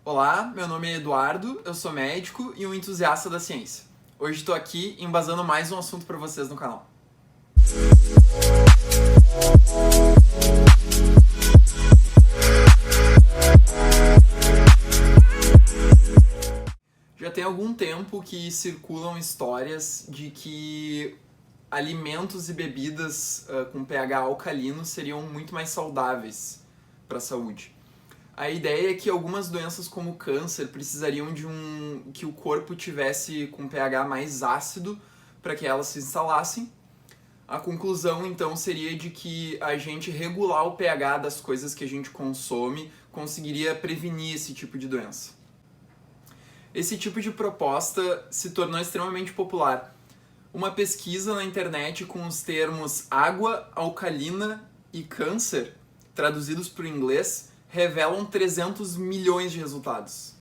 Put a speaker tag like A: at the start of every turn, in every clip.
A: Olá, meu nome é Eduardo, eu sou médico e um entusiasta da ciência. Hoje estou aqui embasando mais um assunto para vocês no canal. Já tem algum tempo que circulam histórias de que alimentos e bebidas com pH alcalino seriam muito mais saudáveis para a saúde. A ideia é que algumas doenças como câncer precisariam de que o corpo tivesse com pH mais ácido para que elas se instalassem. A conclusão então seria de que a gente regular o pH das coisas que a gente consome conseguiria prevenir esse tipo de doença. Esse tipo de proposta se tornou extremamente popular. Uma pesquisa na internet com os termos água, alcalina e câncer, traduzidos para o inglês, revelam 300 milhões de resultados.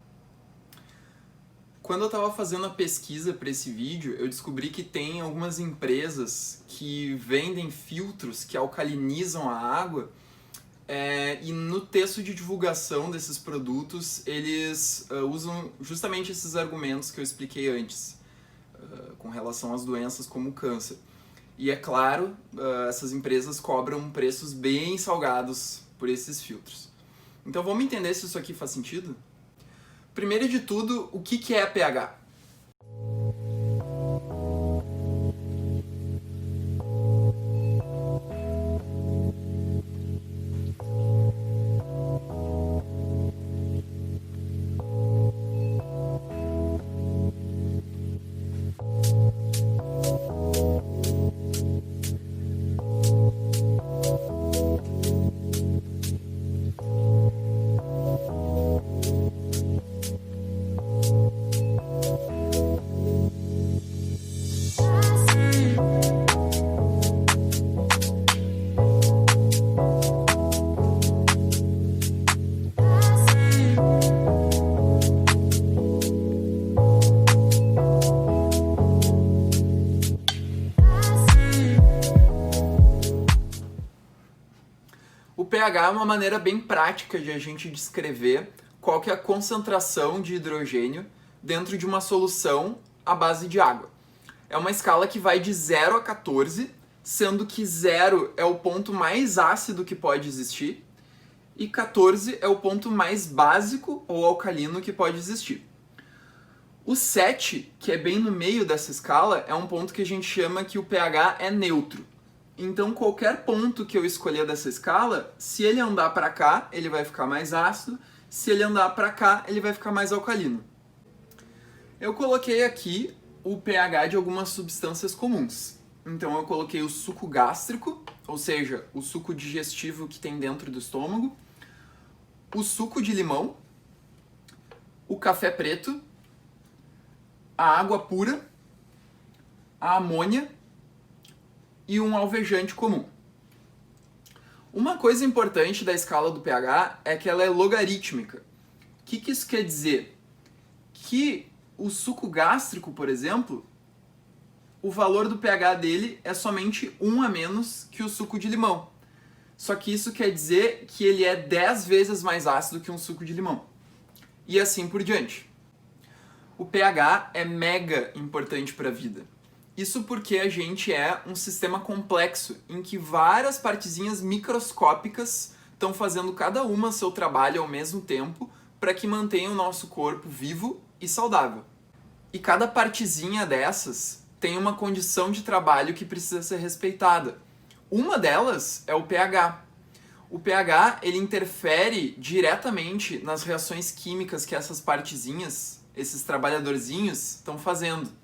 A: Quando eu estava fazendo a pesquisa para esse vídeo, eu descobri que tem algumas empresas que vendem filtros que alcalinizam a água e no texto de divulgação desses produtos eles usam justamente esses argumentos que eu expliquei antes, com relação às doenças como o câncer. E é claro, essas empresas cobram preços bem salgados por esses filtros. Então vamos entender se isso aqui faz sentido? Primeiro de tudo, o que é pH? O pH é uma maneira bem prática de a gente descrever qual que é a concentração de hidrogênio dentro de uma solução à base de água. É uma escala que vai de 0 a 14, sendo que 0 é o ponto mais ácido que pode existir e 14 é o ponto mais básico ou alcalino que pode existir. O 7, que é bem no meio dessa escala, é um ponto que a gente chama que o pH é neutro. Então qualquer ponto que eu escolher dessa escala, se ele andar para cá, ele vai ficar mais ácido, se ele andar para cá, ele vai ficar mais alcalino. Eu coloquei aqui o pH de algumas substâncias comuns. Então eu coloquei o suco gástrico, ou seja, o suco digestivo que tem dentro do estômago, o suco de limão, o café preto, a água pura, a amônia e um alvejante comum. Uma coisa importante da escala do pH é que ela é logarítmica. O que isso quer dizer? Que o suco gástrico, por exemplo, o valor do pH dele é somente 1 a menos que o suco de limão. Só que isso quer dizer que ele é 10 vezes mais ácido que um suco de limão. E assim por diante. O pH é mega importante para a vida. Isso porque a gente é um sistema complexo, em que várias partezinhas microscópicas estão fazendo cada uma seu trabalho ao mesmo tempo para que mantenha o nosso corpo vivo e saudável. E cada partezinha dessas tem uma condição de trabalho que precisa ser respeitada. Uma delas é o pH. O pH ele interfere diretamente nas reações químicas que essas partezinhas, esses trabalhadorzinhos, estão fazendo.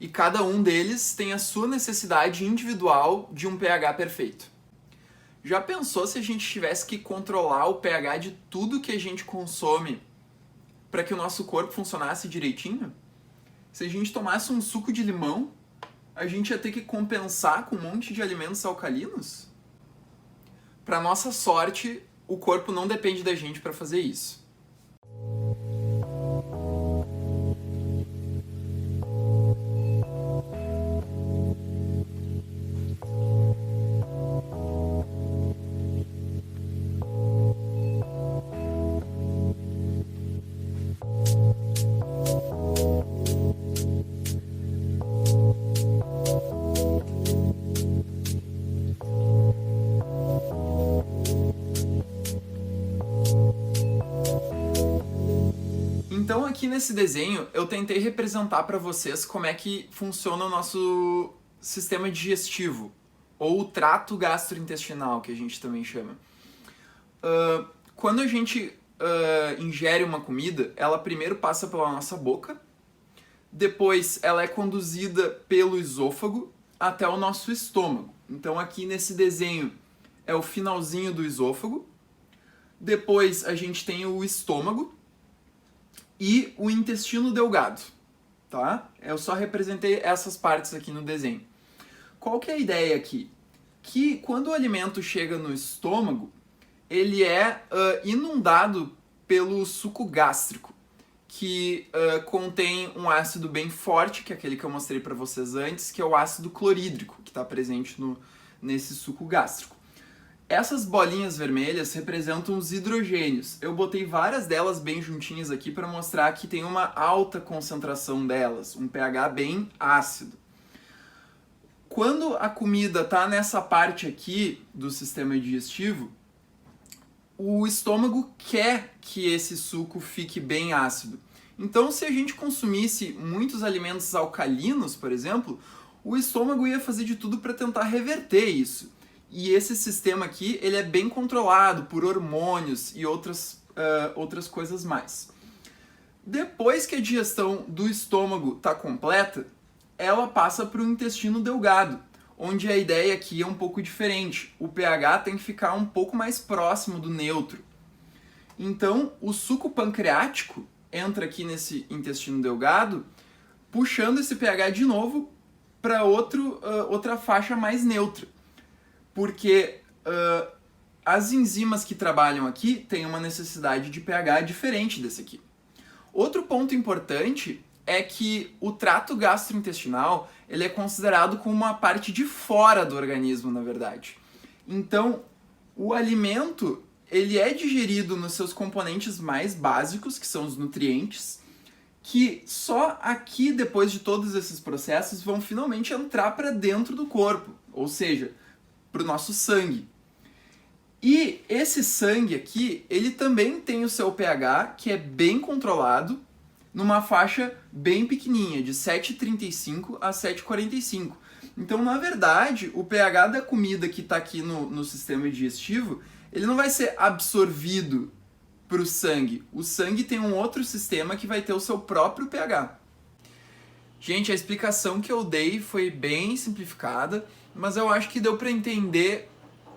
A: E cada um deles tem a sua necessidade individual de um pH perfeito. Já pensou se a gente tivesse que controlar o pH de tudo que a gente consome para que o nosso corpo funcionasse direitinho? Se a gente tomasse um suco de limão, a gente ia ter que compensar com um monte de alimentos alcalinos? Para nossa sorte, o corpo não depende da gente para fazer isso. aqui nesse desenho eu tentei representar para vocês como é que funciona o nosso sistema digestivo, ou o trato gastrointestinal, que a gente também chama. Quando a gente ingere uma comida, ela primeiro passa pela nossa boca, depois ela é conduzida pelo esôfago até o nosso estômago. Então aqui nesse desenho é o finalzinho do esôfago, depois a gente tem o estômago e o intestino delgado, tá? Eu só representei essas partes aqui no desenho. Qual que é a ideia aqui? Que quando o alimento chega no estômago, ele é inundado pelo suco gástrico, que contém um ácido bem forte, que é aquele que eu mostrei para vocês antes, que é o ácido clorídrico, que está presente nesse suco gástrico. Essas bolinhas vermelhas representam os hidrogênios. Eu botei várias delas bem juntinhas aqui para mostrar que tem uma alta concentração delas, um pH bem ácido. Quando a comida está nessa parte aqui do sistema digestivo, o estômago quer que esse suco fique bem ácido. Então, se a gente consumisse muitos alimentos alcalinos, por exemplo, o estômago ia fazer de tudo para tentar reverter isso. E esse sistema aqui, ele é bem controlado por hormônios e outras coisas mais. Depois que a digestão do estômago está completa, ela passa para o intestino delgado, onde a ideia aqui é um pouco diferente. O pH tem que ficar um pouco mais próximo do neutro. Então, o suco pancreático entra aqui nesse intestino delgado, puxando esse pH de novo para outra faixa mais neutra. Porque as enzimas que trabalham aqui têm uma necessidade de pH diferente desse aqui. Outro ponto importante é que o trato gastrointestinal ele é considerado como uma parte de fora do organismo, na verdade. Então, o alimento ele é digerido nos seus componentes mais básicos, que são os nutrientes, que só aqui, depois de todos esses processos, vão finalmente entrar para dentro do corpo, ou seja, para o nosso sangue. E esse sangue aqui, ele também tem o seu pH, que é bem controlado, numa faixa bem pequenininha, de 7,35 a 7,45. Então, na verdade, o pH da comida que está aqui no sistema digestivo, ele não vai ser absorvido para o sangue. O sangue tem um outro sistema que vai ter o seu próprio pH. Gente, a explicação que eu dei foi bem simplificada, mas eu acho que deu para entender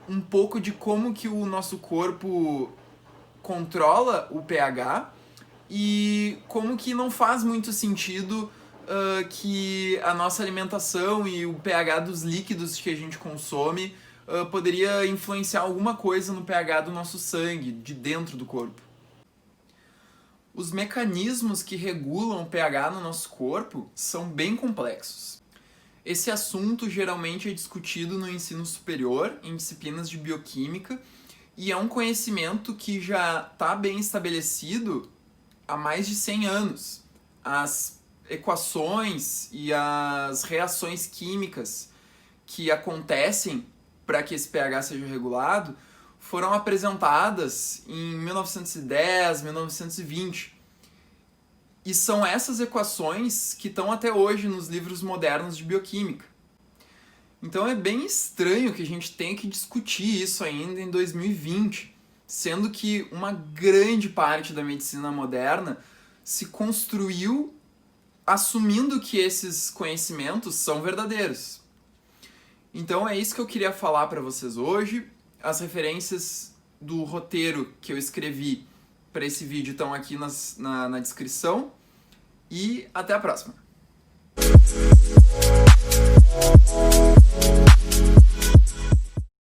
A: um pouco de como que o nosso corpo controla o pH e como que não faz muito sentido que a nossa alimentação e o pH dos líquidos que a gente consome poderia influenciar alguma coisa no pH do nosso sangue, de dentro do corpo. Os mecanismos que regulam o pH no nosso corpo são bem complexos. Esse assunto geralmente é discutido no ensino superior, em disciplinas de bioquímica, e é um conhecimento que já está bem estabelecido há mais de 100 anos. As equações e as reações químicas que acontecem para que esse pH seja regulado foram apresentadas em 1910, 1920. E são essas equações que estão até hoje nos livros modernos de bioquímica. Então é bem estranho que a gente tenha que discutir isso ainda em 2020, sendo que uma grande parte da medicina moderna se construiu assumindo que esses conhecimentos são verdadeiros. Então é isso que eu queria falar para vocês hoje. As referências do roteiro que eu escrevi para esse vídeo estão aqui na descrição. E até a próxima!